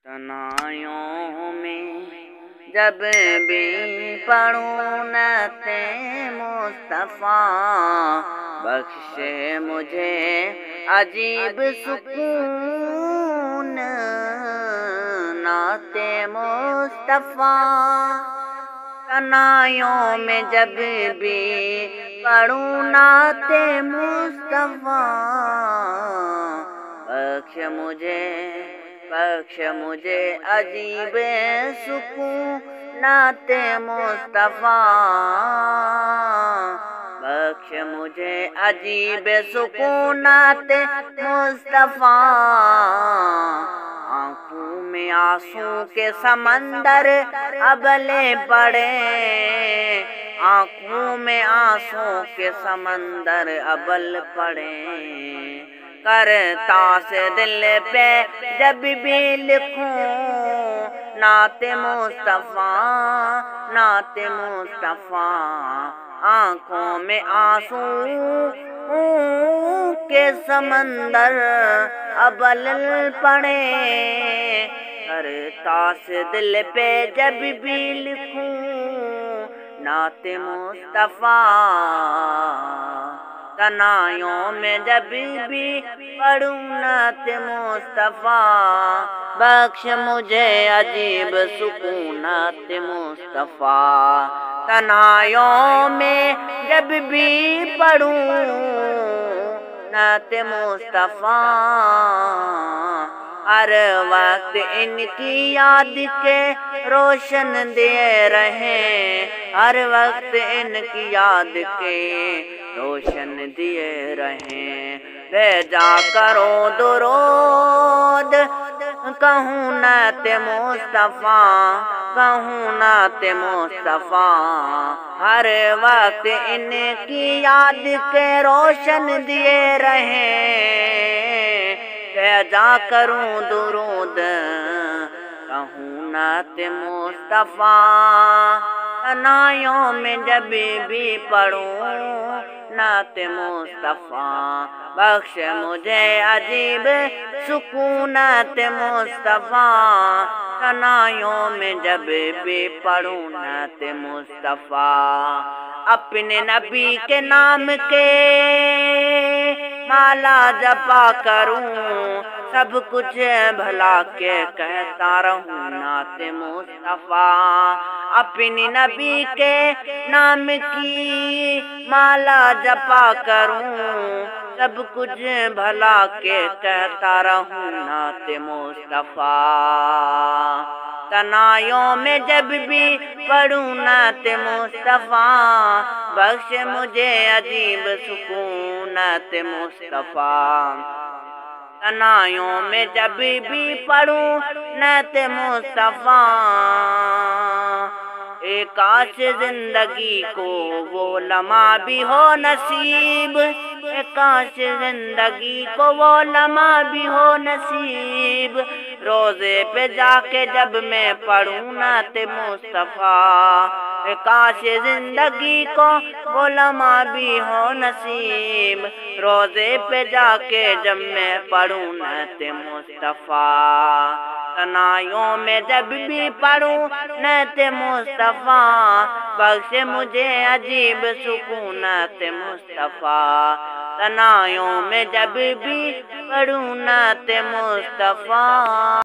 تنائیوں میں جب بھی پڑھوں نعت مصطفیٰ، بخشے مجھے عجیب سکون نعت مصطفیٰ۔ تنائیوں میں جب بھی پڑھوں نعت مصطفیٰ، بخش مجھے عجیب سکون نعت مصطفیٰ، بخش مجھے عجیب سکون نعت مصطفیٰ۔ آنکھوں میں آنسوں کے سمندر ابلے پڑے، آنکھوں میں آنسوں کے سمندر ابل پڑے، کرتا سے دل پہ جب بھی لکھوں نعت مصطفیٰ، نعت مصطفیٰ۔ آنکھوں میں آنسوں کے سمندر ابل پڑے، کرتا سے دل پہ جب بھی لکھوں نعت مصطفیٰ۔ تنائیوں میں جب بھی پڑھوں نعت مصطفیٰ، بخش مجھے عجیب سکون نعت مصطفیٰ۔ تنائیوں میں جب بھی پڑھوں نعت مصطفیٰ، ہر وقت ان کی یاد کے روشن دیے رہیں، ہر وقت ان کی یاد کے روشن دیے رہیں۔ بھیجا کرو درود کہوں نعت مصطفیٰ، کہوں نعت مصطفیٰ، ہر وقت ان کی یاد کے روشن دیے رہیں۔ بھیجا کروں درود کہوں نعت مصطفیٰ، تنائیوں میں جب بھی پڑھوں نعت مصطفیٰ، بخش مجھے عجیب سکون نعت مصطفیٰ۔ تنائیوں میں جب بھی پڑھوں نعت مصطفیٰ، اپنے نبی کے نام کے مالا جپا کروں، سب کچھ بھلا کے کہتا رہوں نعت مصطفیٰ۔ اپنی نبی کے نام کی مالا جپا کروں، سب کچھ بھلا کے کہتا رہوں نعت مصطفیٰ۔ تنائیوں میں جب بھی پڑھوں نعت مصطفیٰ، بخش مجھے عجیب سکون نعت مصطفیٰ۔ تنائیوں میں جب بھی پڑھوں نعت مصطفیٰ، کاش زندگی کو وہ لمحہ بھی ہو نصیب، کاش زندگی کو وہ لمحہ بھی ہو نصیب، روزے پہ جا کے جب میں پڑھوں نعت مصطفیٰ، کاش زندگی کو وہ لمحہ بھی ہو نصیب، روزے پہ جا کے جب میں پڑھوں نعت مصطفیٰ۔ تنائیوں میں جب بھی پڑھوں نعت مصطفیٰ، بخش مجھے عجیب سکون نعت مصطفیٰ۔ تنائیوں میں جب بھی پڑھوں نعت مصطفیٰ۔